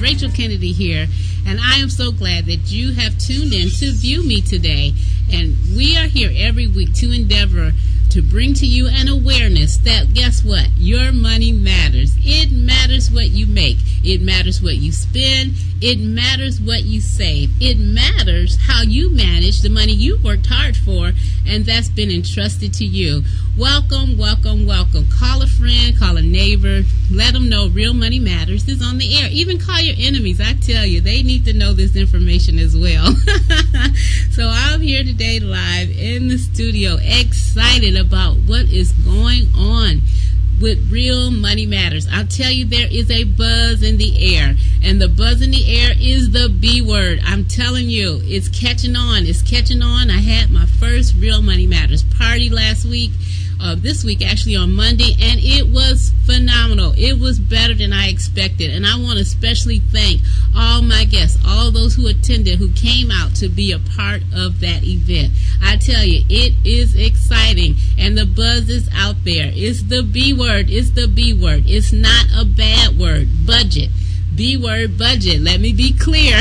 Rachel Kennedy here, and I am so glad that you have tuned in to view me today. And we are here every week to endeavor to bring to you an awareness that, guess what? Your money matters. It matters what you make. It matters what you spend. It matters what you save. It matters how you manage the money you worked hard for and that's been entrusted to you. Welcome, welcome, welcome. Call a friend, call a neighbor. Let them know Real Money Matters is on the air. Even call your enemies. I tell you, they need to know this information as well. So I'm here today live in the studio, excited about what is going on with Real Money Matters. I'll tell you, there is a buzz in the air, and the buzz in the air is the B word. I'm telling you, it's catching on. It's catching on. I had my first Real Money Matters party last week. This week, actually on Monday, and it was phenomenal. It was better than I expected, and I want to especially thank all my guests, all those who attended, who came out to be a part of that event. I tell you, it is exciting, and the buzz is out there. It's the B word. It's the B word. It's not a bad word. Budget. B word, budget. Let me be clear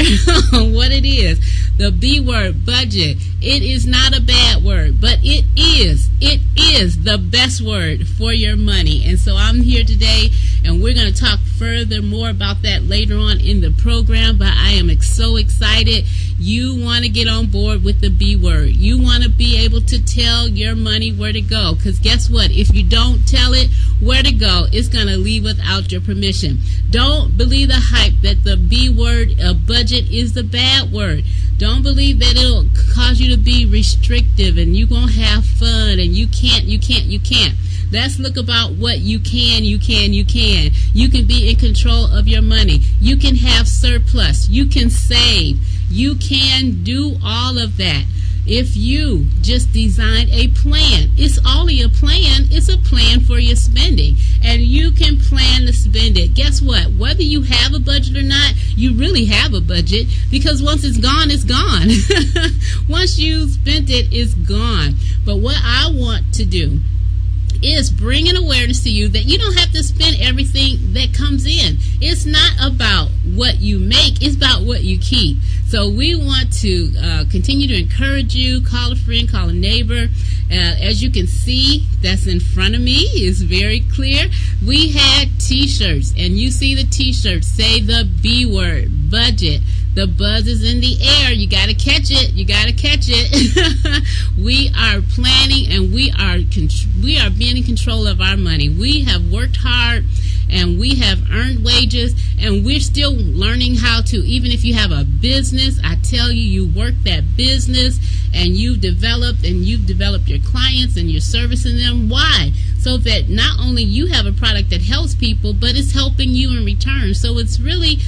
on what it is. The B word, budget. It is not a bad word, but it is the best word for your money. And so I'm here today, and we're going to talk further more about that later on in the program, but I am so excited. You want to get on board with the B word. You want to be able to tell your money where to go, because guess what? If you don't tell it where to go, it's going to leave without your permission. Don't believe the hype that the B word, budget, is the bad word. Don't believe that it'll cause you to be restrictive and you won't have fun and you can't. Let's look about what you can. You can be in control of your money. You can have surplus. You can save. You can do all of that. If you just design a plan, it's only a plan. It's a plan for your spending, and you can plan to spend it. Guess what? Whether you have a budget or not, you really have a budget, because once it's gone, it's gone. Once you spent it, it's gone. But what I want to do is bring an awareness to you that you don't have to spend everything that comes in. It's not about what you make, it's about what you keep. So we want to continue to encourage you. Call a friend, call a neighbor. As you can see, that's in front of me, is very clear. We had t-shirts, and you see the t-shirts say the B word, budget. The buzz is in the air. You got to catch it. You got to catch it. We are planning, and we are being in control of our money. We have worked hard, and we have earned wages, and we're still learning how to. Even if you have a business, I tell you, you work that business, and you've developed your clients, and you're servicing them. Why? So that not only you have a product that helps people, but it's helping you in return. So it's really,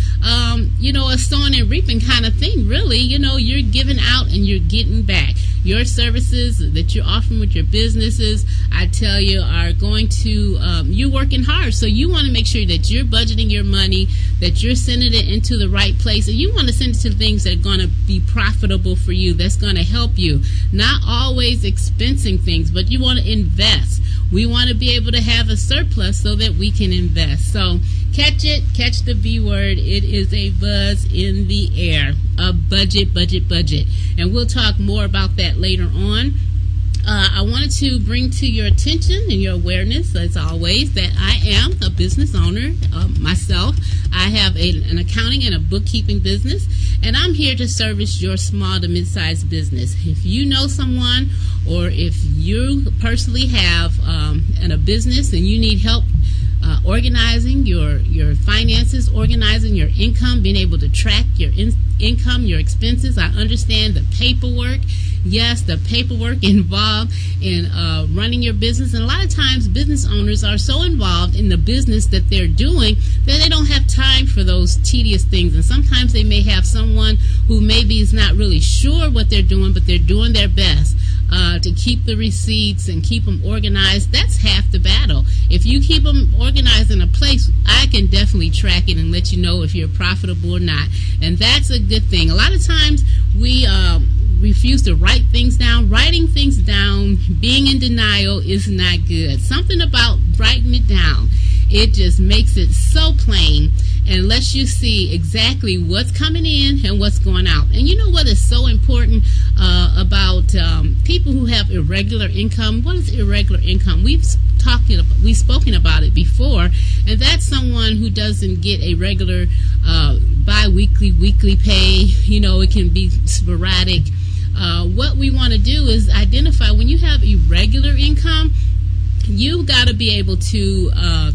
a sowing and reaping kind of thing, really. You're giving out and you're getting back. Your services that you're offering with your businesses, I tell you, are going to, you're working hard. So you want to make sure that you're budgeting your money, that you're sending it into the right place. And you want to send it to things that are going to be profitable for you, that's going to help you. Not always expensing things, but you want to invest. We want to be able to have a surplus so that we can invest. So catch the B word. It is a buzz in the air. A budget. And we'll talk more about that later on. I wanted to bring to your attention and your awareness, as always, that I am a business owner myself. I have an accounting and a bookkeeping business, and I'm here to service your small to mid-sized business. If you know someone, or if you personally have a business and you need help organizing your finances, organizing your income, being able to track your income, your expenses. I understand the paperwork. Yes, the paperwork involved in running your business. And a lot of times business owners are so involved in the business that they're doing that they don't have time for those tedious things. And sometimes they may have someone who maybe is not really sure what they're doing, but they're doing their best to keep the receipts and keep them organized. That's half the battle. If you keep them organized in a place, I can definitely track it and let you know if you're profitable or not. And that's a good thing. A lot of times we refuse to write things down. Writing things down, being in denial is not good. Something about writing it down, it just makes it so plain, and lets you see exactly what's coming in and what's going out. And you know what is so important about people who have irregular income? What is irregular income? We've spoken about it before, and that's someone who doesn't get a regular bi-weekly, weekly pay. You know, it can be sporadic. What we want to do is identify when you have irregular income. You've got to be able to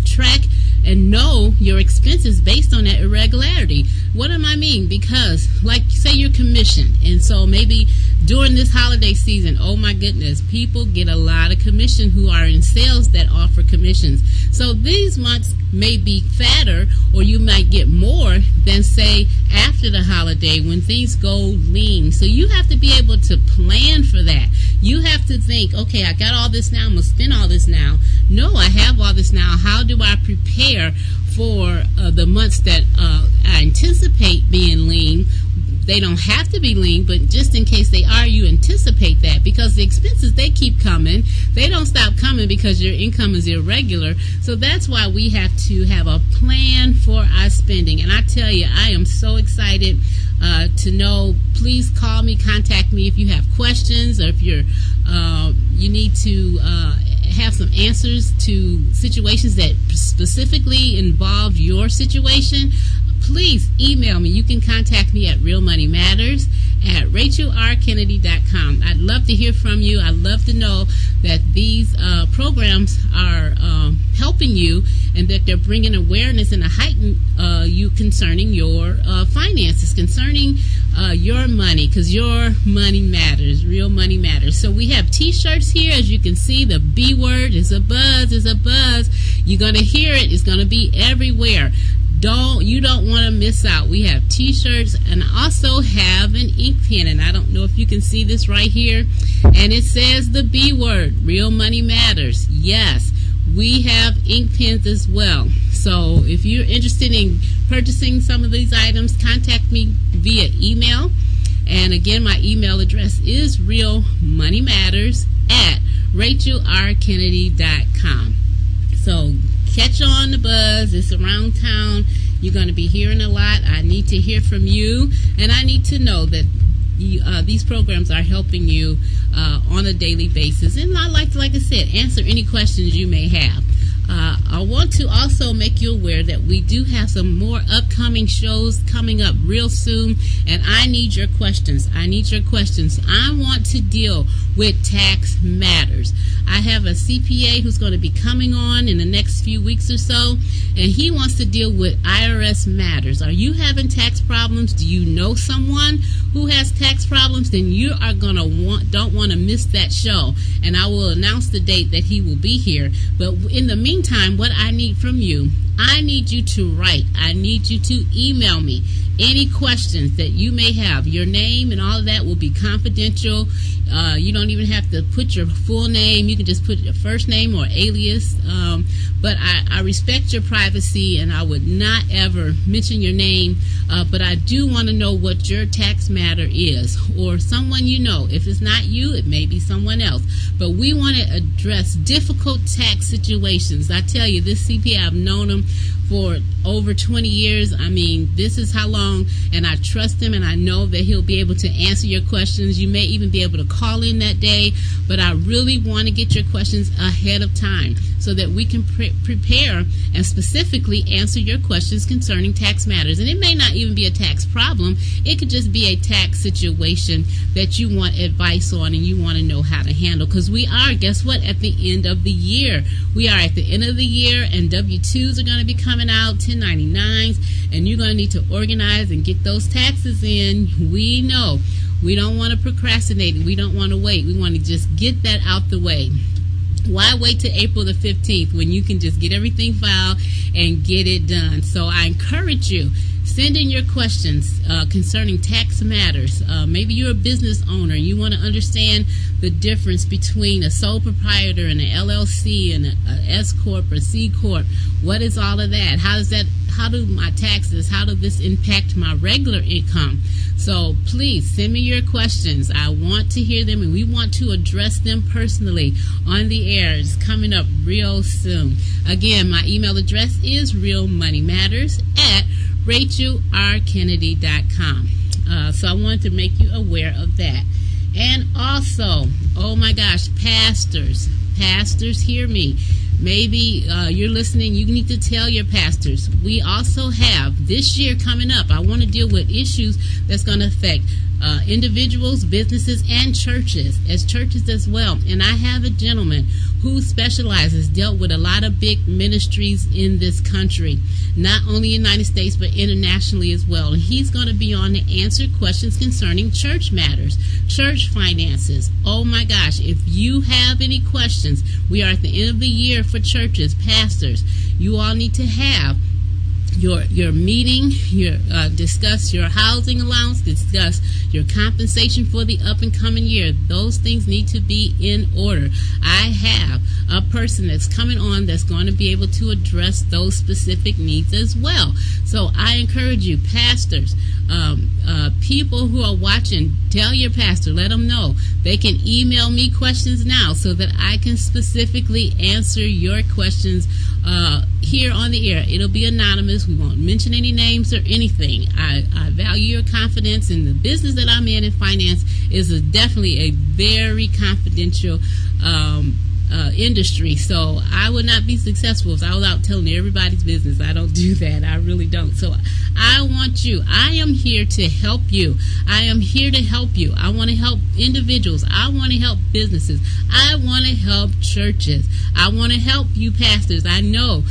track and know your expenses based on that irregularity. What do I mean? Because, like, say you're commissioned, and so maybe during this holiday season, oh my goodness, people get a lot of commission who are in sales that offer commissions. So these months may be fatter, or you might get more than, say, after the holiday when things go lean. So you have to be able to plan for that. You have to think, okay, I got all this now, I'm going to spend all this now. No, I have all this now. How do I prepare for the months that I anticipate being lean? They don't have to be lean, but just in case they are, you anticipate that, because the expenses, they keep coming. They don't stop coming because your income is irregular. So that's why we have to have a plan for our spending. And I tell you, I am so excited to know. Please call me, contact me if you have questions, or if you need to have some answers to situations that specifically involve your situation. Please email me. You can contact me at realmoneymatters@rachelrkennedy.com. I'd love to hear from you. I'd love to know that these programs are helping you, and that they're bringing awareness and a heighten you concerning your finances, concerning your money, because your money matters. Real money matters. So we have t-shirts here. As you can see, the B word is a buzz, is a buzz. You're going to hear it. It's going to be everywhere. You don't want to miss out. We have t-shirts, and also have an ink pen, and I don't know if you can see this right here, and it says the B word, Real Money Matters. Yes, we have ink pens as well. So if you're interested in purchasing some of these items, contact me via email. And again, my email address is realmoneymatters@rachelrkennedy.com. So catch on the buzz. It's around town. You're going to be hearing a lot. I need to hear from you, and I need to know that these programs are helping you on a daily basis. And I'd like I said, answer any questions you may have. I want to also make you aware that we do have some more upcoming shows coming up real soon, and I need your questions. I want to deal with tax matters. I have a CPA who's going to be coming on in the next few weeks or so, and he wants to deal with IRS matters. Are you having tax problems? Do you know someone who has tax problems? Then you are don't want to miss that show, and I will announce the date that he will be here. But in the meantime, what I need from you, I need you to write. I need you to email me any questions that you may have. Your name and all of that will be confidential. You don't even have to put your full name. You can just put your first name or alias. But I respect your privacy, and I would not ever mention your name. But I do want to know what your tax matter is, or someone you know. If it's not you, it may be someone else. But we want to address difficult tax situations. I tell you, this CPA, I've known him for over 20 years. I mean, this is how long, and I trust him, and I know that he'll be able to answer your questions. You may even be able to call in that day, but I really want to get your questions ahead of time so that we can prepare and specifically answer your questions concerning tax matters. And it may not even be a tax problem. It could just be a tax situation that you want advice on and you want to know how to handle, because we are, guess what, at the end of the year. We are at the end of the year, and W-2s are going to be coming out, 1099s, and you're going to need to organize and get those taxes in. We know we don't want to procrastinate. We don't want to wait. We want to just get that out the way. Why wait till April the 15th when you can just get everything filed and get it done? So I encourage you, send in your questions concerning tax matters. Maybe you're a business owner and you want to understand the difference between a sole proprietor and an LLC and a S Corp or C Corp. What is all of that? How do my taxes, how does this impact my regular income? So please send me your questions. I want to hear them, and we want to address them personally on the air. It's coming up real soon. Again, my email address is realmoneymatters@rachelrkennedy.com. RachelRKennedy.com. So I wanted to make you aware of that. And also, oh my gosh, pastors, hear me. Maybe you're listening, you need to tell your pastors. We also have this year coming up, I want to deal with issues that's going to affect individuals, businesses, and churches as well. And I have a gentleman who dealt with a lot of big ministries in this country, not only in the United States, but internationally as well. And he's going to be on to answer questions concerning church matters, church finances. Oh my gosh, if you have any questions, we are at the end of the year for churches, pastors. You all need to have your meeting, discuss your housing allowance, discuss your compensation for the up and coming year. Those things need to be in order. I have a person that's coming on that's going to be able to address those specific needs as well. So I encourage you, pastors, people who are watching, tell your pastor, let them know. They can email me questions now so that I can specifically answer your questions here on the air. It'll be anonymous. We won't mention any names or anything. I value your confidence, and the business that I'm in finance is definitely a very confidential industry. So I would not be successful if I was out telling everybody's business. I don't do that. I really don't. So I want you. I am here to help you. I am here to help you. I want to help individuals. I want to help businesses. I want to help churches. I want to help you pastors. I know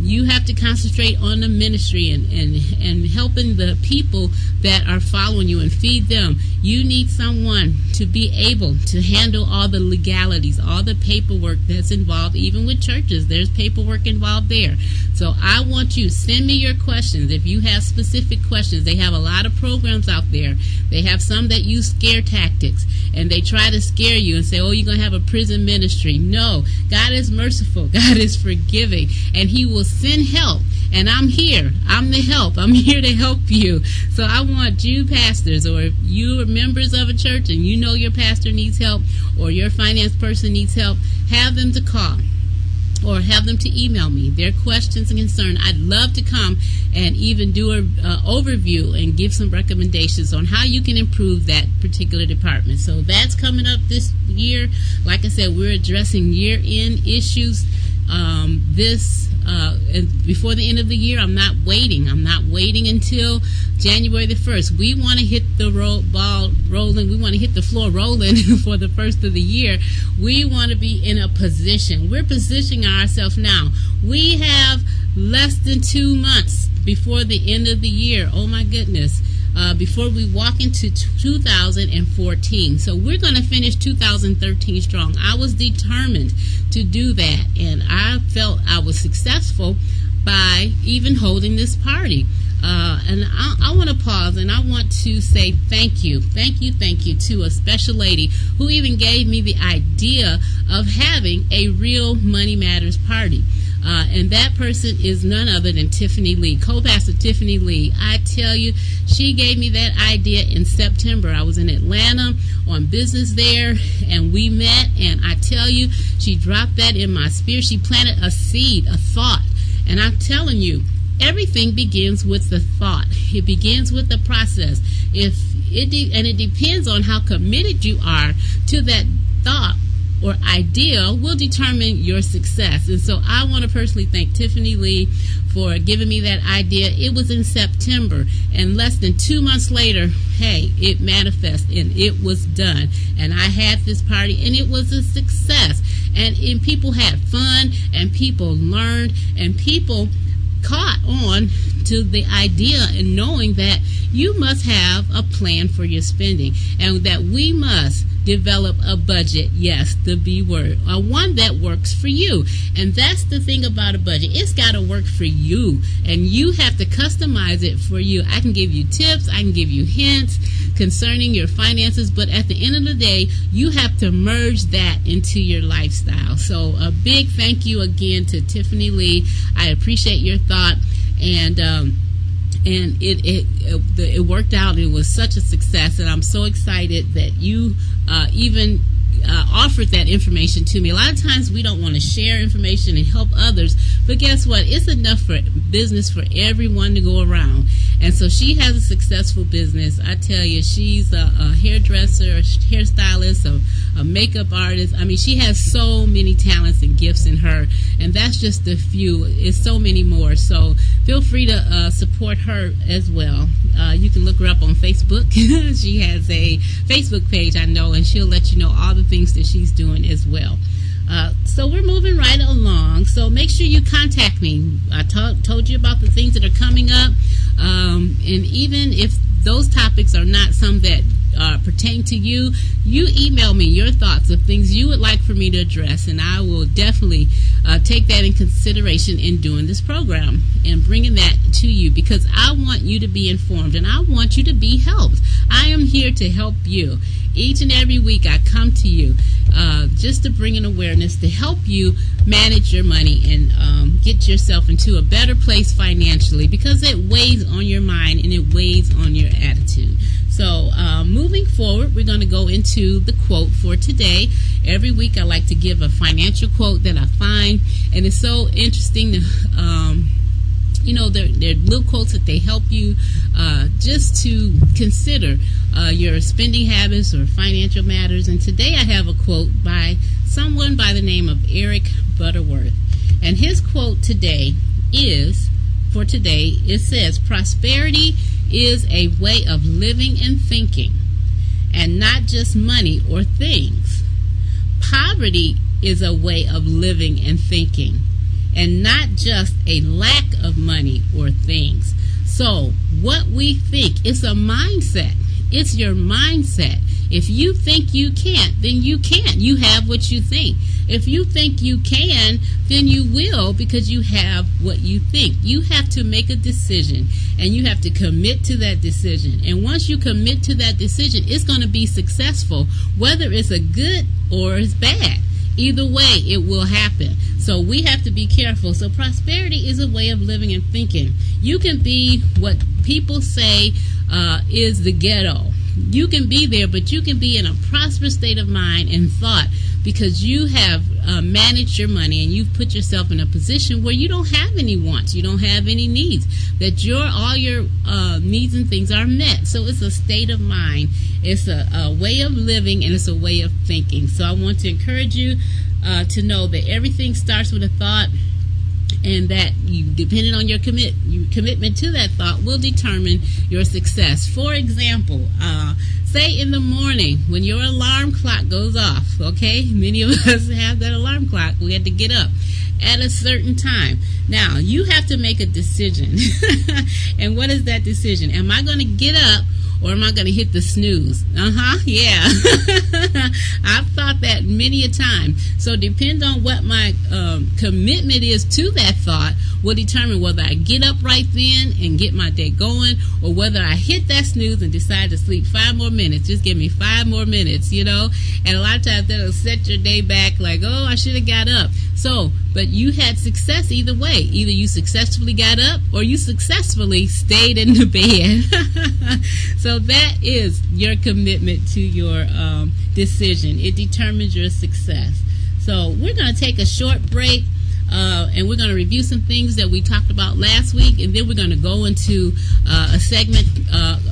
you have to concentrate on the ministry and helping the people that are following you and feed them. You need someone to be able to handle all the legalities, all the paperwork that's involved. Even with churches, there's paperwork involved there. So I want you, send me your questions. If you have specific questions, they have a lot of programs out there. They have some that use scare tactics, and they try to scare you and say, oh, you're going to have a prison ministry. No, God is merciful. God is forgiving, and he will send help. And I'm here. I'm the help. I'm here to help you. So I want you pastors, or if you are members of a church and you know your pastor needs help or your finance person needs help, have them to call or have them to email me their questions and concerns. I'd love to come and even do an overview and give some recommendations on how you can improve that particular department. So that's coming up this year. Like I said, we're addressing year-end issues. And before the end of the year, I'm not waiting. I'm not waiting until January the 1st. We want to hit the ball rolling. We want to hit the floor rolling for the first of the year. We want to be in a position. We're positioning ourselves now. We have less than 2 months before the end of the year. Oh my goodness. Before we walk into 2014. So we're going to finish 2013 strong. I was determined to do that, and I felt I was successful by even holding this party. And I want to pause, and I want to say thank you to a special lady who even gave me the idea of having a real Money Matters party. And that person is none other than Tiffany Lee, co-pastor Tiffany Lee. I tell you, she gave me that idea in September. I was in Atlanta on business there, and we met, and I tell you, she dropped that in my spirit. She planted a seed, a thought, and I'm telling you, everything begins with the thought. It begins with the process. It depends on how committed you are to that thought or idea will determine your success. And so I want to personally thank Tiffany Lee for giving me that idea. It was in September, and less than 2 months later, hey, it manifested and it was done. And I had this party, and it was a success. And people had fun, and people learned, and people caught on to the idea and knowing that you must have a plan for your spending, and that we must develop a budget. Yes, the B word, one that works for you. And that's the thing about a budget. It's got to work for you, and you have to customize it for you. I can give you tips, I can give you hints concerning your finances, but at the end of the day, you have to merge that into your lifestyle. So a big thank you again to Tiffany Lee. I appreciate your thought, and it worked out. It was such a success, and I'm so excited that you even offered that information to me. A lot of times we don't want to share information and help others, but guess what? It's enough for business for everyone to go around. And so she has a successful business. I tell you, she's a hairdresser, a hairstylist, a makeup artist. I mean, she has so many talents and gifts in her, and that's just a few. It's so many more. So feel free to support her as well. You can look her up on Facebook. She has a Facebook page, I know, and she'll let you know all the things that she's doing as well. So we're moving right along. So make sure you contact me. I told you about the things that are coming up. And even if those topics are not some that pertain to you, you email me your thoughts of things you would like for me to address, and I will definitely take that in consideration in doing this program and bringing that to you, because I want you to be informed and I want you to be helped. I am here to help you. Each and every week I come to you just to bring an awareness to help you manage your money and get yourself into a better place financially, because it weighs on your mind and it weighs on your attitude. So moving forward, we're going to go into the quote for today. Every week I like to give a financial quote that I find, and it's so interesting to they're little quotes that they help you just to consider your spending habits or financial matters. And today I have a quote by someone by the name of Eric Butterworth. And his quote today it says, "Prosperity is a way of living and thinking, and not just money or things. Poverty is a way of living and thinking, and not just a lack of money or things." So what we think is a mindset. It's your mindset. If you think you can't, then you can't. You have what you think. If you think you can, then you will, because you have what you think. You have to make a decision, and you have to commit to that decision. And once you commit to that decision, it's going to be successful, whether it's a good or it's bad. Either way, it will happen. So we have to be careful. So prosperity is a way of living and thinking. You can be what people say is the ghetto. You can be there, but you can be in a prosperous state of mind and thought, because you have managed your money and you've put yourself in a position where you don't have any wants, you don't have any needs, that all your needs and things are met. So it's a state of mind, it's a way of living, and it's a way of thinking. So I want to encourage you to know that everything starts with a thought, and that you, depending on your commitment to that thought, will determine your success. For example, say in the morning when your alarm clock goes off, okay? Many of us have that alarm clock. We had to get up at a certain time. Now, you have to make a decision. And what is that decision? Am I going to get up, or am I going to hit the snooze? Yeah. I've thought that many a time. So depend on what my commitment is to that thought will determine whether I get up right then and get my day going, or whether I hit that snooze and decide to sleep 5 more minutes. Just give me 5 more minutes, And a lot of times that'll set your day back like, oh, I should have got up. So, but you had success either way. Either you successfully got up or you successfully stayed in the bed. So that is your commitment to your decision. It determines your success. So we're going to take a short break, and we're going to review some things that we talked about last week, and then we're going to go into a segment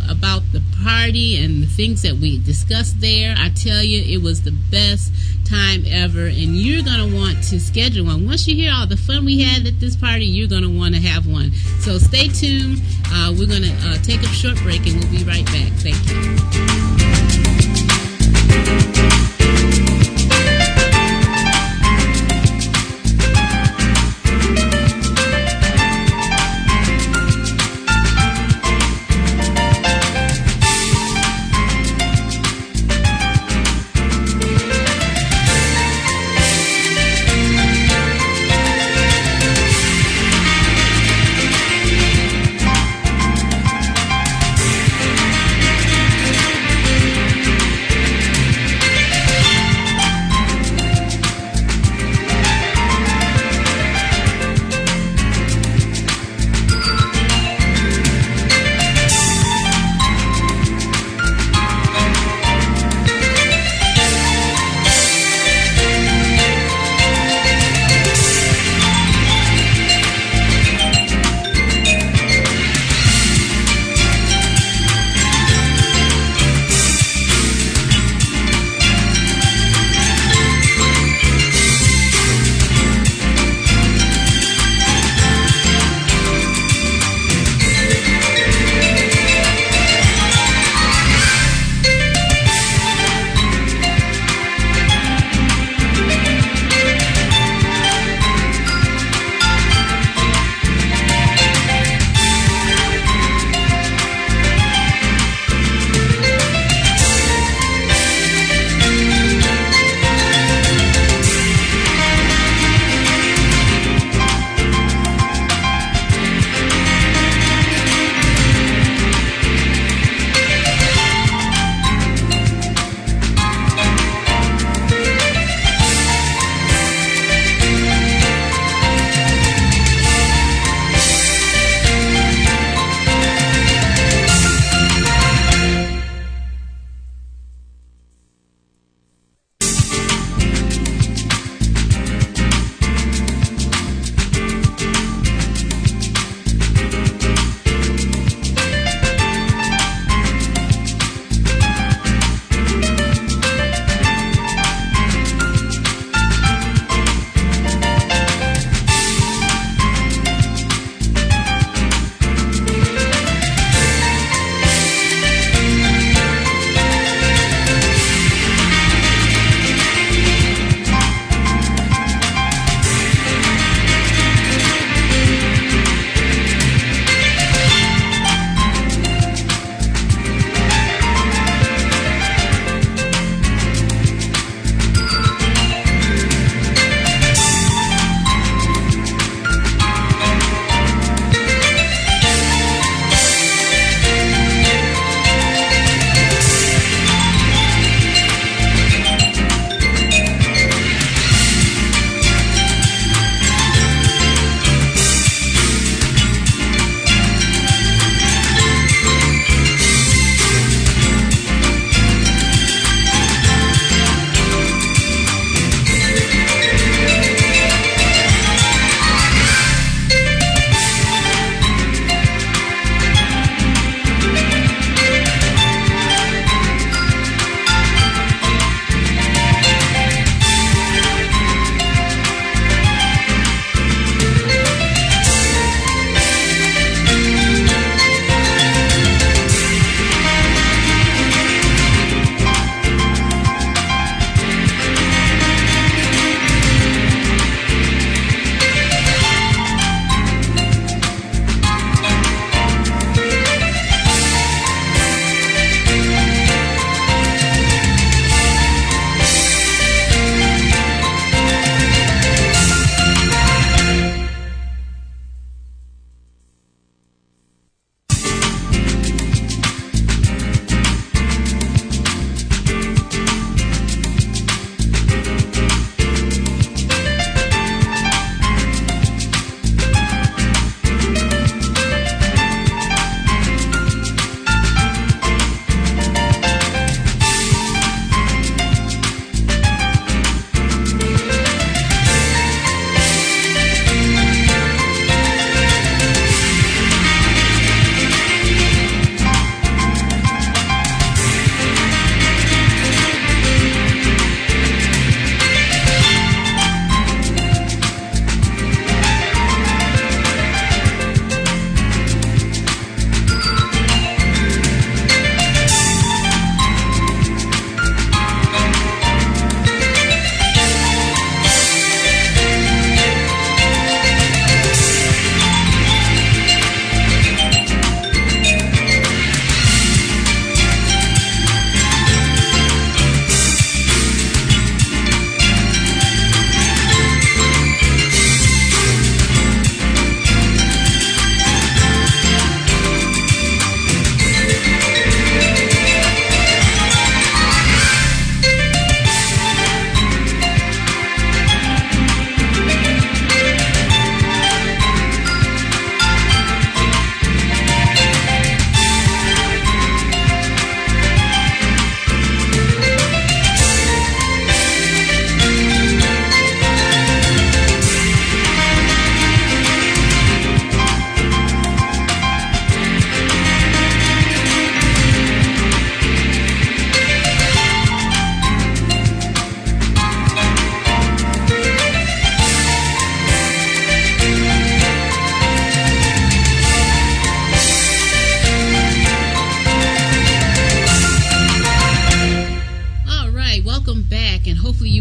about the party and the things that we discussed there. I tell you, it was the best time ever, and you're going to want to schedule one. Once you hear all the fun we had at this party, you're going to want to have one. So stay tuned. We're going to take a short break, and we'll be right back. Thank you.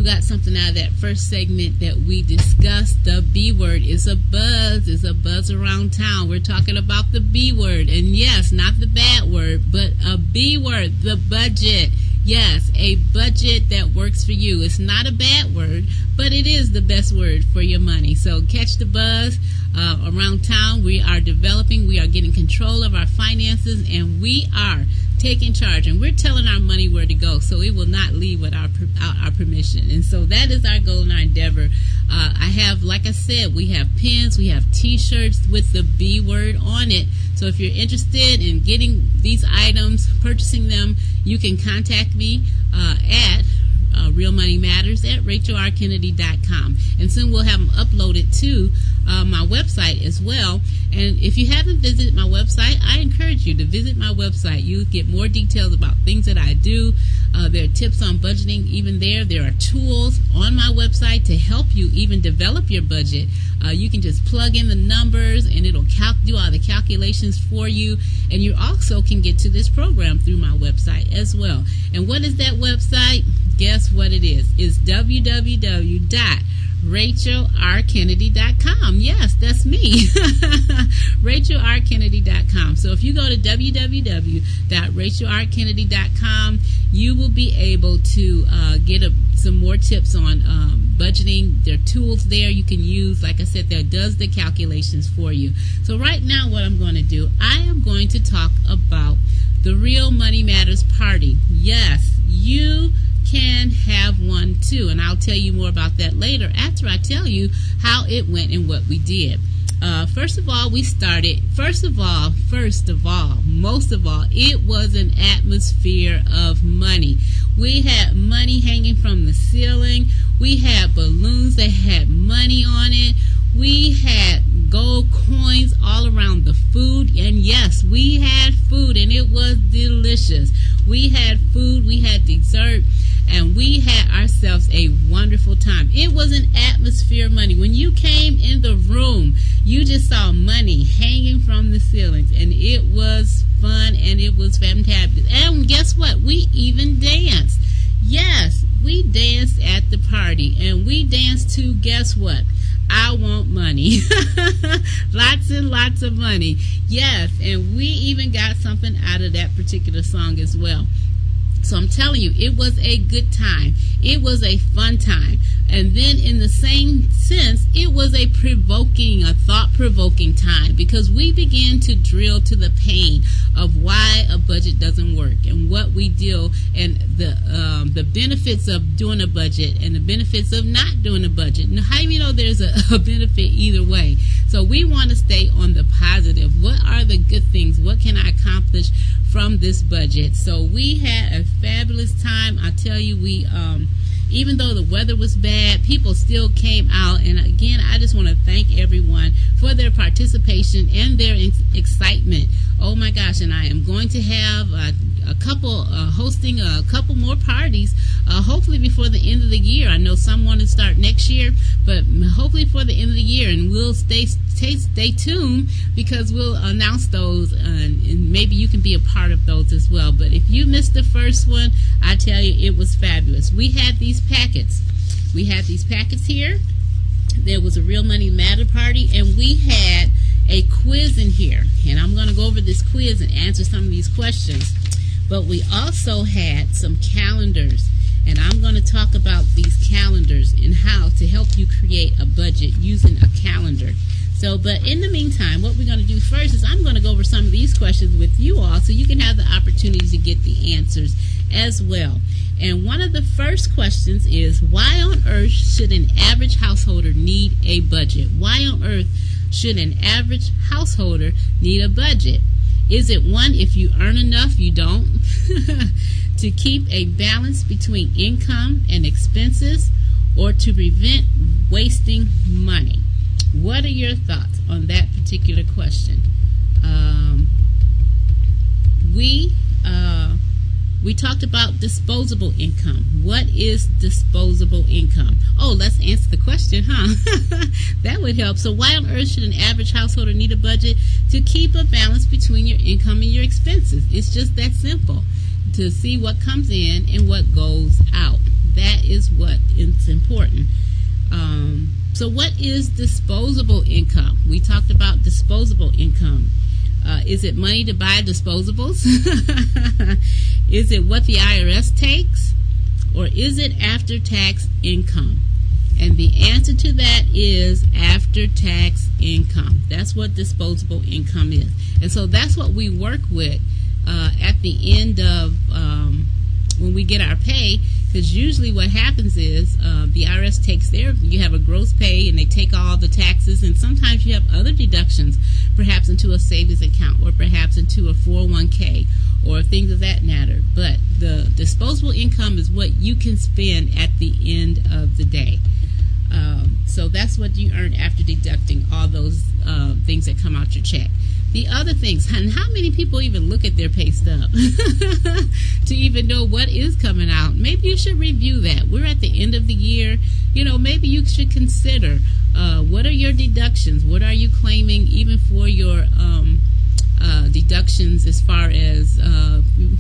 got something out of that first segment that we discussed. The B word is a buzz. It's a buzz around town. We're talking about the B word. And yes, not the bad word, but a B word, the budget. Yes, a budget that works for you. It's not a bad word, but it is the best word for your money. So catch the buzz around town. We are developing. We are getting control of our finances, and we are taking charge. And we're telling our money where to go, so it will not leave without our permission. And so that is our goal and our endeavor. I have, like I said, we have pins, we have T-shirts with the B word on it. So if you're interested in getting these items, purchasing them, you can contact me at Real Money Matters at RachelRKennedy.com. And soon we'll have them uploaded to my website as well. And if you haven't visited my website, I encourage you to visit my website. You get more details about things that I do. There are tips on budgeting even there. There are tools on my website to help you even develop your budget. You can just plug in the numbers and it'll do all the calculations for you. And you also can get to this program through my website as well. And what is that website? Guess what it is? It's www.RachelRKennedy.com. Yes, that's me. RachelRKennedy.com. So if you go to www.RachelRKennedy.com, you will be able to get some more tips on budgeting. There are tools there you can use. Like I said, that does the calculations for you. So right now what I'm going to do, I am going to talk about the Real Money Matters Party. Yes, you can have one too, and I'll tell you more about that later after I tell you how it went and what we did. First of all, most of all, it was an atmosphere of money. We had money hanging from the ceiling. We had balloons that had money on it. We had gold coins all around the food. And yes, we had food, and it was delicious. We had food, we had dessert, and we had ourselves a wonderful time. It was an atmosphere of money. When you came in the room, you just saw money hanging from the ceilings, and it was fun, and it was fantastic. And guess what? We even danced. Yes, we danced at the party, and we danced to, guess what? I Want Money. Lots and lots of money. Yes, and we even got something out of that particular song as well. So I'm telling you, it was a good time. It was a fun time. And then in the same sense, it was a thought-provoking time, because we began to drill to the pain of why a budget doesn't work and what we do, and the benefits of doing a budget and the benefits of not doing a budget. Now, how do you know there's a benefit either way? So we want to stay on the positive. What are the good things? What can I accomplish from this budget? So we had a fabulous time. I tell you, we even though the weather was bad, people still came out. And again, I just want to thank everyone for their participation and their excitement. Oh my gosh, and I am going to have hosting a couple more parties, hopefully before the end of the year. I know some want to start next year, but hopefully for the end of the year, and we'll stay tuned, because we'll announce those, and maybe you can be a part of those as well. But if you missed the first one, I tell you, it was fabulous. We had these packets. We had these packets here. There was a Real Money Matter party, and we had a quiz in here. And I'm going to go over this quiz and answer some of these questions. But we also had some calendars, and I'm going to talk about these calendars and how to help you create a budget using a calendar. So, but in the meantime, what we're going to do first is I'm going to go over some of these questions with you all, so you can have the opportunity to get the answers as well. And one of the first questions is, why on earth should an average householder need a budget? Why on earth should an average householder need a budget? Is it one, if you earn enough, you don't? To keep a balance between income and expenses, or to prevent wasting money? What are your thoughts on that particular question? We talked about disposable income. What is disposable income? Oh, let's answer the question, huh? That would help. So why on earth should an average householder need a budget? To keep a balance between your income and your expenses. It's just that simple. To see what comes in and what goes out. that is what is important. So what is disposable income? We talked about disposable income. Is it money to buy disposables? Is it what the IRS takes? Or is it after-tax income? And the answer to that is after-tax income. That's what disposable income is. And so that's what we work with at the end of when we get our pay, because usually what happens is the IRS takes you have a gross pay and they take all the taxes, and sometimes you have other deductions, perhaps into a savings account or perhaps into a 401k or things of that matter. But the disposable income is what you can spend at the end of the day. So that's what you earn after deducting all those things that come out your check. The other things, and how many people even look at their pay stub to even know what is coming out? Maybe you should review that. We're at the end of the year. Maybe you should consider what are your deductions? What are you claiming even for your deductions as far as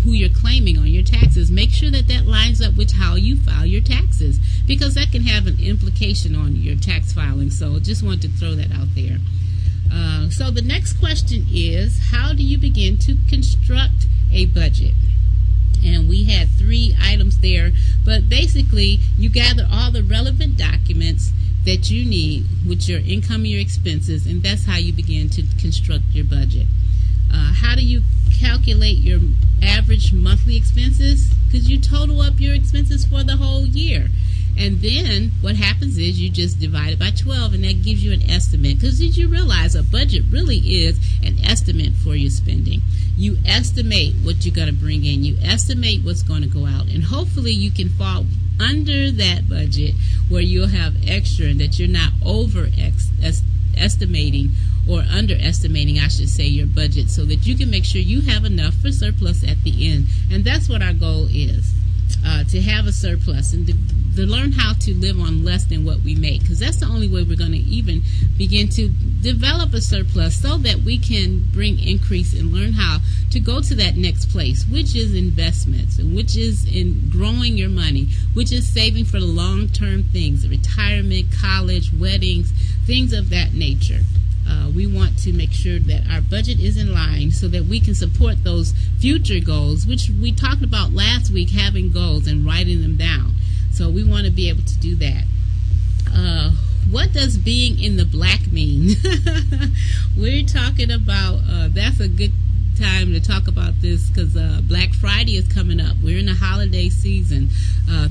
who you're claiming on your taxes? Make sure that lines up with how you file your taxes, because that can have an implication on your tax filing. So just wanted to throw that out there. So the next question is, how do you begin to construct a budget? And we had 3 items there, but basically you gather all the relevant documents that you need with your income and your expenses, and that's how you begin to construct your budget. How do you calculate your average monthly expenses? Because you total up your expenses for the whole year. And then what happens is you just divide it by 12, and that gives you an estimate. Because did you realize a budget really is an estimate for your spending? You estimate what you're going to bring in. You estimate what's going to go out. And hopefully you can fall under that budget where you'll have extra and that you're not estimating or underestimating, I should say, your budget, so that you can make sure you have enough for surplus at the end. And that's what our goal is, to have a surplus and to learn how to live on less than what we make, because that's the only way we're going to even begin to develop a surplus, so that we can bring increase and learn how to go to that next place, which is investments, and which is in growing your money, which is saving for the long-term things, retirement, college, weddings, things of that nature. We want to make sure that our budget is in line so that we can support those future goals, which we talked about last week, having goals and writing them down. So we want to be able to do that. What does being in the black mean? We're talking about, that's a good time to talk about this, because Black Friday is coming up. We're in the holiday season.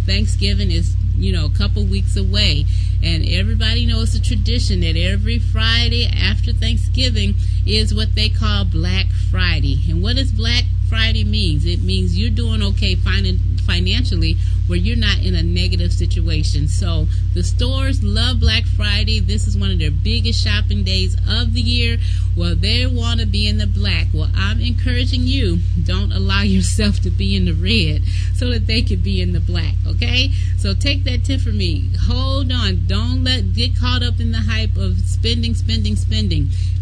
Thanksgiving is, a couple weeks away. And everybody knows the tradition that every Friday after Thanksgiving is what they call Black Friday. And what does Black Friday means? It means you're doing okay financially, where you're not in a negative situation. So the stores love Black Friday. This is one of their biggest shopping days of the year. Well, they want to be in the black. Well, I'm encouraging you, don't allow yourself to be in the red so that they can be in the black, okay? So take that tip from me. Hold on. Don't get caught up in the hype of spending.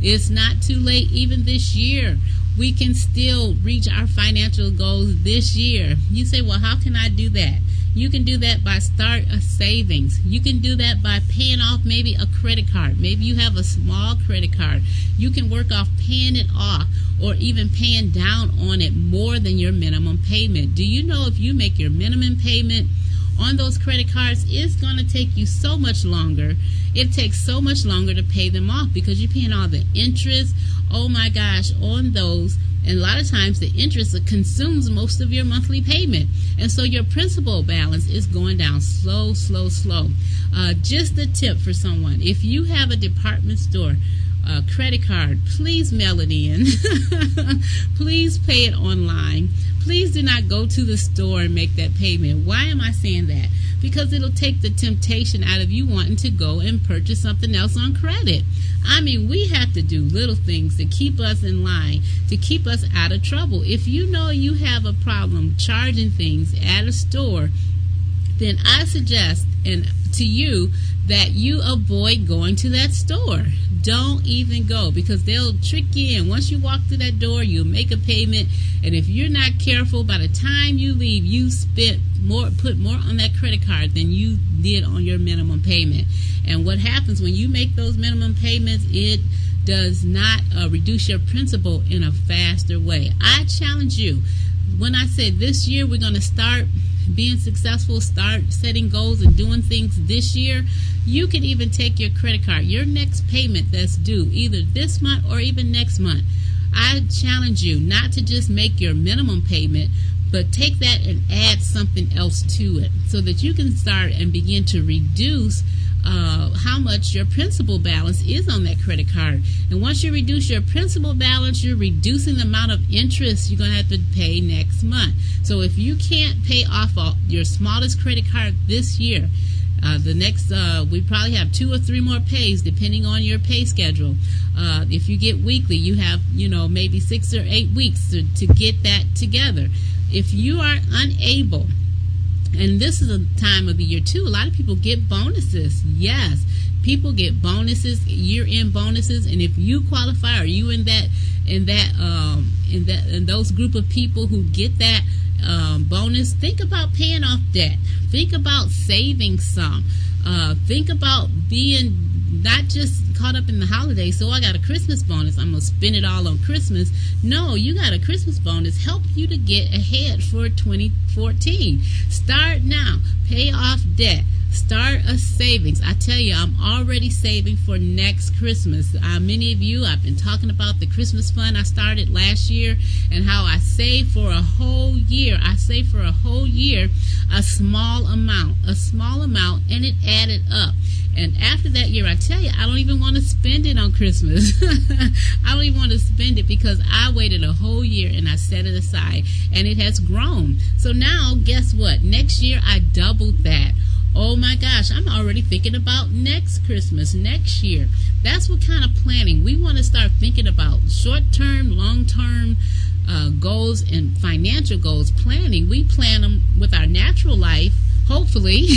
It's not too late even this year. We can still reach our financial goals this year. You say, well, how can I do that? You can do that by start a savings. You can do that by paying off maybe a credit card. Maybe you have a small credit card. You can work off paying it off, or even paying down on it more than your minimum payment. Do you know if you make your minimum payment on those credit cards, it's going to take you so much longer. It takes so much longer to pay them off because you're paying all the interest, oh my gosh, on those. And a lot of times the interest consumes most of your monthly payment. And so your principal balance is going down slow. Just a tip for someone. If you have a department store credit card, please mail it in. Please pay it online. Please do not go to the store and make that payment. Why am I saying that? Because it'll take the temptation out of you wanting to go and purchase something else on credit. I mean, we have to do little things to keep us in line, to keep us out of trouble. If you know you have a problem charging things at a store, then I suggest to you that you avoid going to that store. Don't even go, because they'll trick you in. Once you walk through that door, you'll make a payment, and if you're not careful, by the time you leave, you put more on that credit card than you did on your minimum payment. And what happens when you make those minimum payments, it does not reduce your principal in a faster way. I challenge you, when I say this year we're going to start being successful, start setting goals and doing things this year, you can even take your credit card, your next payment that's due either this month or even next month. I challenge you not to just make your minimum payment, but take that and add something else to it so that you can start and begin to reduce how much your principal balance is on that credit card. And once you reduce your principal balance, you're reducing the amount of interest you're going to have to pay next month. So if you can't pay off your smallest credit card this year, we probably have 2 or 3 more pays depending on your pay schedule. If you get weekly, you have maybe 6 or 8 weeks to get that together. If you are unable, and this is a time of the year too, a lot of people get bonuses. Yes, people get bonuses, year-end bonuses, and if you qualify, or you in those group of people who get that bonus, think about paying off debt. Think about saving some. Think about being not just caught up in the holidays. So I got a Christmas bonus, I'm going to spend it all on Christmas. No, you got a Christmas bonus. Help you to get ahead for 2014. Start now. Pay off debt. Start a savings. I tell you, I'm already saving for next Christmas. Many of you, I've been talking about the Christmas fund I started last year and how I save for a whole year. I save for a whole year a small amount, and it added up. And after that year, I tell you, I don't even want to spend it on Christmas. I don't even want to spend it because I waited a whole year and I set it aside, and it has grown. So now, guess what? Next year, I doubled that. Oh my gosh, I'm already thinking about next Christmas, next year. That's what kind of planning. We want to start thinking about short-term, long-term goals and financial goals. Planning, we plan them with our natural life. Hopefully,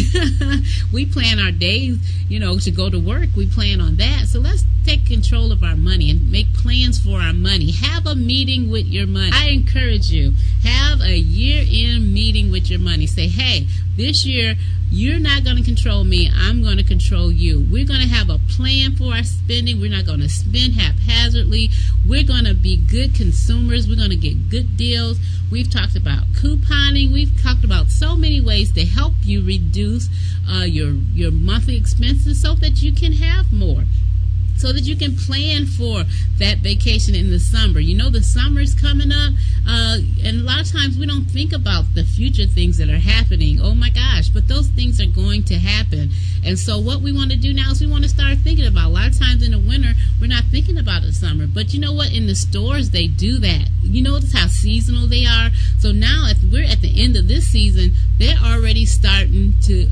we plan our days, to go to work. We plan on that. So let's take control of our money and make plans for our money. Have a meeting with your money. I encourage you, have a year-end meeting with your money. Say, hey, this year, you're not going to control me. I'm going to control you. We're going to have a plan for our spending. We're not going to spend haphazardly. We're going to be good consumers. We're going to get good deals. We've talked about couponing. We've talked about so many ways to help you reduce your monthly expenses so that you can have more, so that you can plan for that vacation in the summer. The summer's coming up, and a lot of times we don't think about the future things that are happening. Oh my gosh, but those things are going to happen. And so what we want to do now is we want to start thinking about, a lot of times in the winter, we're not thinking about the summer. But you know what? In the stores, they do that. You notice how seasonal they are? So now, if we're at the end of this season, they're already starting to,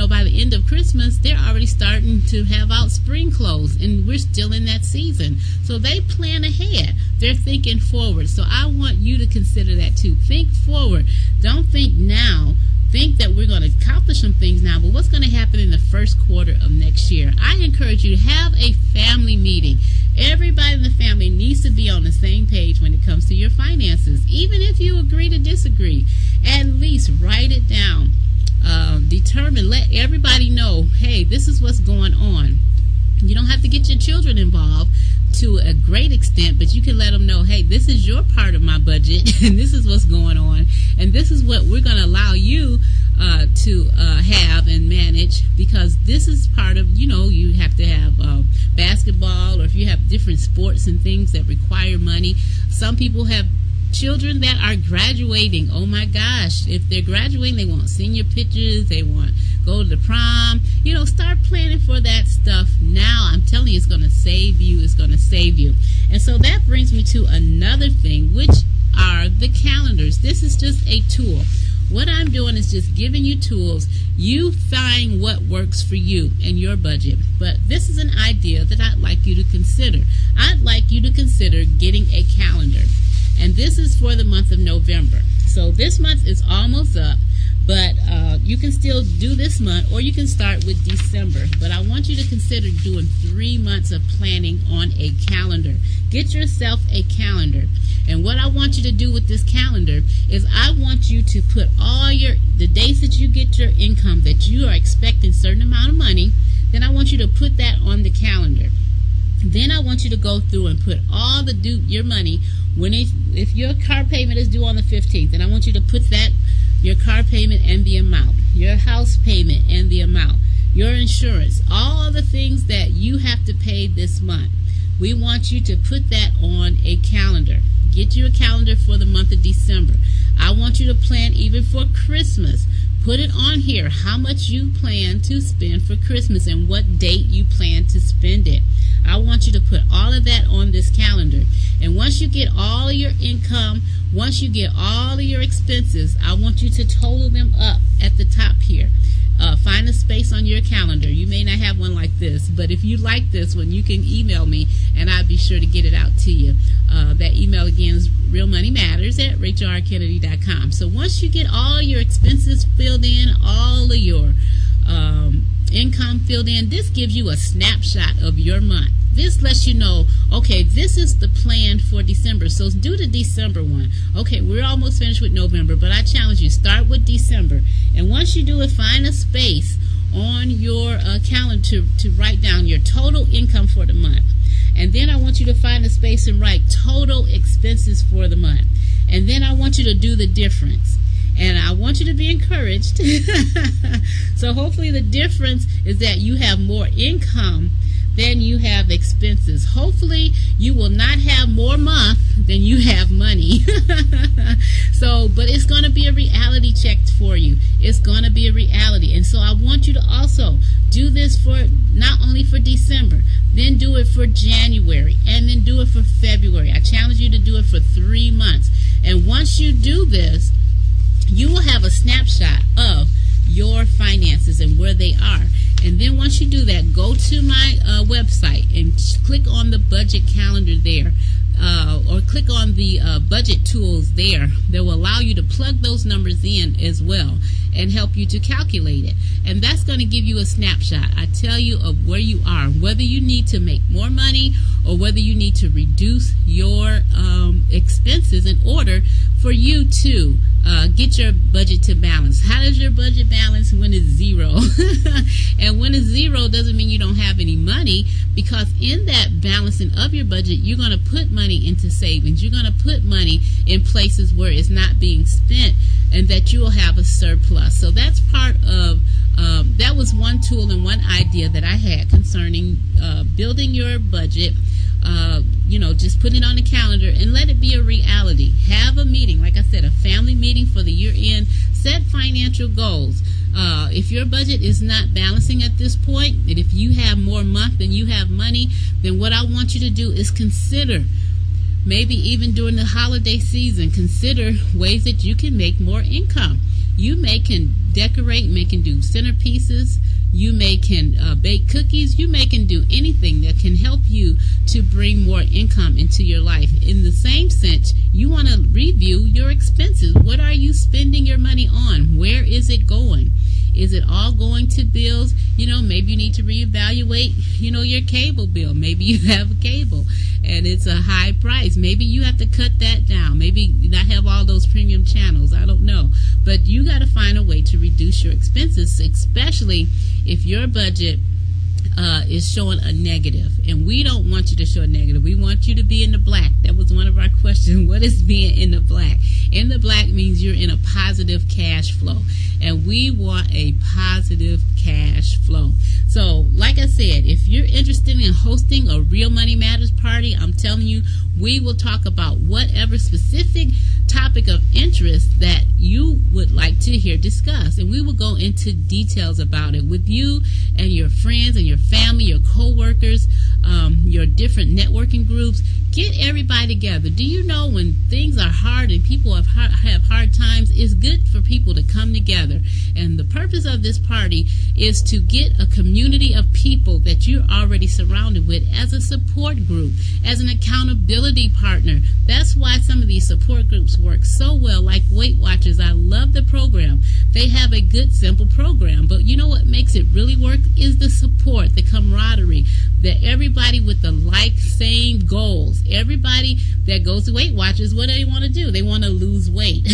by the end of Christmas, they're already starting to have out spring clothes. And we're still in that season. So they plan ahead. They're thinking forward. So I want you to consider that too. Think forward. Don't think now. Think that we're going to accomplish some things now, but what's going to happen in the first quarter of next year? I encourage you to have a family meeting. Everybody in the family needs to be on the same page when it comes to your finances. Even if you agree to disagree, at least write it down. Let everybody know, hey, this is what's going on. You don't have to get your children involved to a great extent, but you can let them know, hey, this is your part of my budget, and this is what's going on, and this is what we're going to allow you to have and manage, because this is part of, you have to have basketball, or if you have different sports and things that require money. Some people have children that are graduating. Oh my gosh, if they're graduating, they want senior pictures, they want go to the prom. Start planning for that stuff now. I'm telling you, it's going to save you. It's going to save you. And so that brings me to another thing, which are the calendars. This is just a tool. What I'm doing is just giving you tools. You find what works for you and your budget. But this is an idea that I'd like you to consider. I'd like you to consider getting a calendar. And this is for the month of November. So this month is almost up. But you can still do this month, or you can start with December. But I want you to consider doing 3 months of planning on a calendar. Get yourself a calendar. And what I want you to do with this calendar is I want you to put all the days that you get your income, that you are expecting a certain amount of money, then I want you to put that on the calendar. Then I want you to go through and put all your money, if your car payment is due on the 15th, then I want you to put your car payment and the amount, your house payment and the amount, your insurance, all the things that you have to pay this month. We want you to put that on a calendar. Get you a calendar for the month of December. I want you to plan even for Christmas. Put it on here how much you plan to spend for Christmas and what date you plan to spend it. I want you to put all of that on this calendar. And once you get all of your income, once you get all of your expenses, I want you to total them up at the top here. Find a space on your calendar. You may not have one like this, but if you like this one, you can email me and I'll be sure to get it out to you. That email again is realmoneymatters@rachelrkennedy.com. So once you get all your expenses filled in, all of your income filled in, this gives you a snapshot of your month. This lets you know, okay, this is the plan for December. So do the December one. Okay, we're almost finished with November, but I challenge you, start with December. And once you do it, find a space on your calendar to write down your total income for the month. And then I want you to find a space and write total expenses for the month. And then I want you to do the difference. And I want you to be encouraged. So hopefully the difference is that you have more income than you have expenses. Hopefully you will not have more month than you have money. But it's going to be a reality check for you. It's going to be a reality. And so I want you to also do this for not only for December, then do it for January, and then do it for February. I challenge you to do it for 3 months. And once you do this, you will have a snapshot of your finances and where they are. And then once you do that, go to my website and click on the budget calendar there, or click on the budget tools there that will allow you to plug those numbers in as well and help you to calculate it. And that's going to give you a snapshot, I tell you, of where you are, whether you need to make more money or whether you need to reduce your expenses in order for you to get your budget to balance. How does your budget balance when it's zero? And when it's zero doesn't mean you don't have any money, because in that balancing of your budget, you're going to put money into savings. You're going to put money in places where it's not being spent, and that you will have a surplus. So that's part of, that was one tool and one idea that I had concerning building your budget. Just put it on the calendar and let it be a reality. Have a meeting, like I said, a family meeting for the year end. Set financial goals. If your budget is not balancing at this point, and if you have more month than you have money, then what I want you to do is consider, maybe even during the holiday season, consider ways that you can make more income. You can decorate, can do centerpieces, you can bake cookies, you can do anything that can help you to bring more income into your life. In the same sense, you want to review your expenses. What are you spending your money on? Where is it going? Is it all going to bills? Maybe you need to reevaluate, your cable bill. Maybe you have a cable and it's a high price. Maybe you have to cut that down. Maybe not have all those premium channels. I don't know. But you got to find a way to reduce your expenses, especially if your budget is showing a negative. And we don't want you to show a negative. We want you to be in the black. That was one of our questions. What is being in the black? In the black means you're in a positive cash flow. And we want a positive cash flow. So, like I said, if you're interested in hosting a Real Money Matters party, I'm telling you, we will talk about whatever specific topic of interest that you would like to hear discussed. And we will go into details about it with you and your friends and your family, your co-workers, your different networking groups. Get everybody together. Do you know when things are hard and people have hard times, it's good for people to come together. And the purpose of this party is to get a community of people that you're already surrounded with as a support group, as an accountability partner. That's why some of these support groups work so well, like Weight Watchers. I love the program. They have a good, simple program. But you know what makes it really work is the support, the camaraderie, that everybody with the same goals. Everybody that goes to Weight Watchers, what do they want to do? They want to lose weight.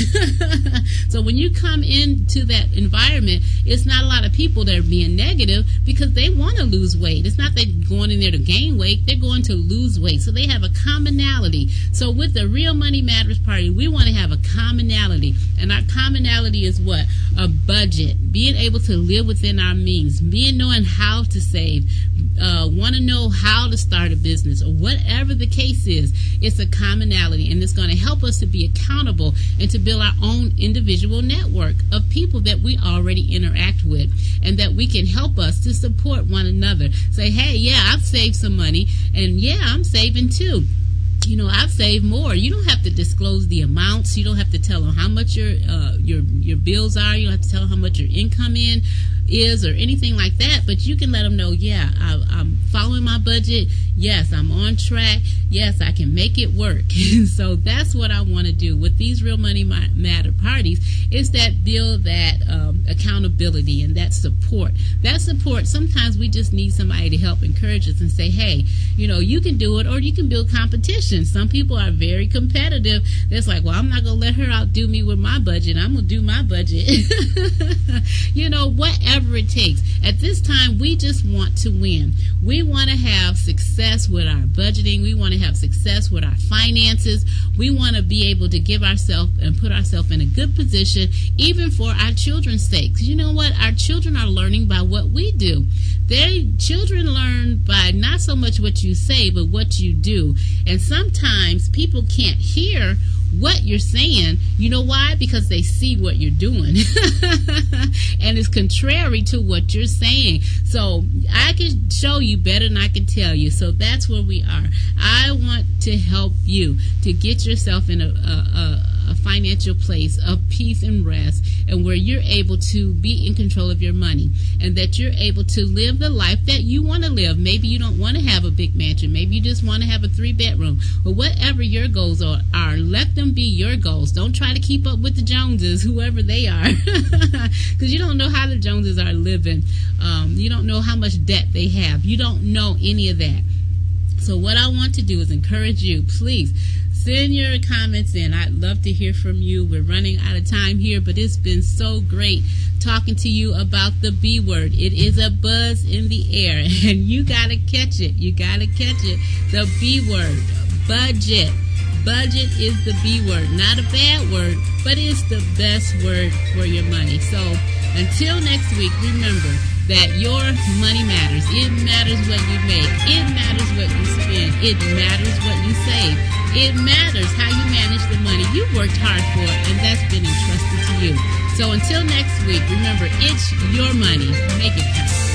So when you come into that environment, it's not a lot of people that are being negative because they want to lose weight. It's not they're going in there to gain weight. They're going to lose weight. So they have a commonality. So with the Real Money Matters Party, we want to have a commonality. And our commonality is what? A budget. Being able to live within our means. Knowing how to save. Want to know how to start a business or whatever the case is. It's a commonality, and it's going to help us to be accountable and to build our own individual network of people that we already interact with, and that we can help us to support one another. Say, hey, yeah, I've saved some money, and yeah, I'm saving too. You know, I've saved more. You don't have to disclose the amounts. You don't have to tell them how much your bills are. You don't have to tell them how much your income is or anything like that. But you can let them know, yeah, I'm following my budget. Yes, I'm on track. Yes, I can make it work. And so that's what I want to do with these Real Money Matter parties, is that build that accountability and that support. That support, sometimes we just need somebody to help encourage us and say, hey, you know, you can do it, or you can build competition. Some people are very competitive. It's like, well, I'm not going to let her outdo me with my budget. I'm going to do my budget. You know, whatever it takes. At this time, we just want to win. We want to have success with our budgeting. We want to have success with our finances. We want to be able to give ourselves and put ourselves in a good position, even for our children's sake. 'Cause you know what? Our children are learning by what we do. Their children learn by not so much what you say, but what you do. And sometimes people can't hear what you're saying. You know why? Because they see what you're doing. And it's contrary to what you're saying. So I can show you better than I can tell you. So that's where we are. I want to help you to get yourself in a financial place of peace and rest, and where you're able to be in control of your money, and that you're able to live the life that you want to live. Maybe you don't want to have a big mansion. Maybe you just want to have a 3-bedroom. But whatever your goals are, let them be your goals. Don't try to keep up with the Joneses, whoever they are, because you don't know how the Joneses are living. You don't know how much debt they have. You don't know any of that. So what I want to do is encourage you, please, send your comments in. I'd love to hear from you. We're running out of time here, but it's been so great talking to you about the B word. It is a buzz in the air, and you got to catch it. You got to catch it. The B word, budget. Budget is the B word. Not a bad word, but it's the best word for your money. So until next week, remember that your money matters. It matters what you make. It matters what you spend. It matters what you save. It matters how you manage the money you worked hard for, and that's been entrusted to you. So until next week, remember, it's your money. Make it count.